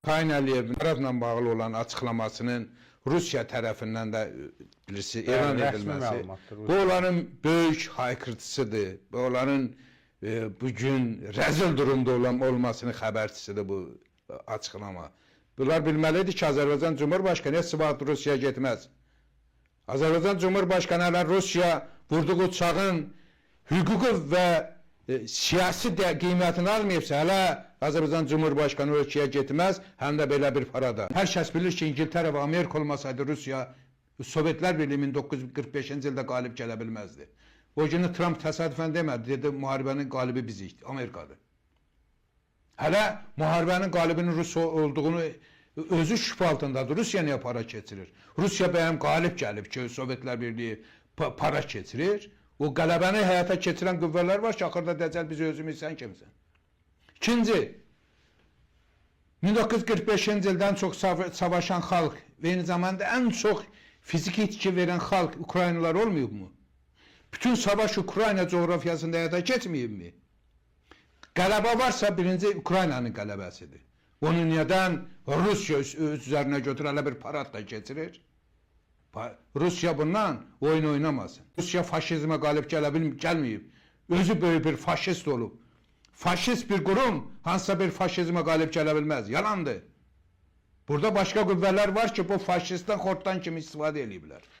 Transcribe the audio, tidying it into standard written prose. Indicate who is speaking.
Speaker 1: Sayın Əliyevin tərəflə bağlı olan açıqlamasının Rusiya tərəfindən də bilirsiniz, elan edilməsi. Bu onların böyük haykırtısıdır. Bu onların bugün rəzil durumda olmasının xəbərçisidir bu açıqlama. Bunlar bilməlidir ki, Azərbaycan Cumhurbaşkanı heç vaxt Rusiyaya getməz. Azərbaycan Cumhurbaşkanı hələ Rusiya vurduğu uçağın hüquqi və siyasi qiymətini almayıbsa, hələ Azərbaycan Cumhurbaşkanı Rusiyaya getməz, həm də belə bir parada. Hər kəs bilir ki, İngiltərə və Amerika olmasaydı Rusiya, Sovetlər Birliyi 1945-ci ildə qalib gələ bilməzdi. O günü Trump təsadüfən demədi, dedi, müharibənin qalibi bizik, Amerikadır. Hələ müharibənin qalibinin Rusiya olduğunu özü şübhə altındadır. Rusiya niyə para keçirir? Rusiya bəyəm qalib gəlib ki, Sovetlər Birliyi para keçirir. O qələbəni həyata keçirən qüvvələr var ki, axırda dəcəl biz özümüz sən kimsən? İkinci, 1945-ci ildən çox savaşan xalq və eyni zamanda ən çox fiziki itki verən xalq Ukraynalılar olmayıb mu? Bütün savaş Ukrayna coğrafiyasında həyata keçməyib mi? Qələbə varsa birinci Ukraynanın qələbəsidir. Onu nədən Rusiya öz üzərinə götürür, hələ bir parad da keçirir? Rusiya bundan oyun oynamasın. Rusiya faşizmə qalib gəlməyib. Özü böyük bir faşist olub. Faşist bir qurum hansısa bir faşizmə qalib gələ bilməz. Yalandır. Burada başqa qüvvələr var ki, bu faşistdən xortdan kimi istifadə ediblər.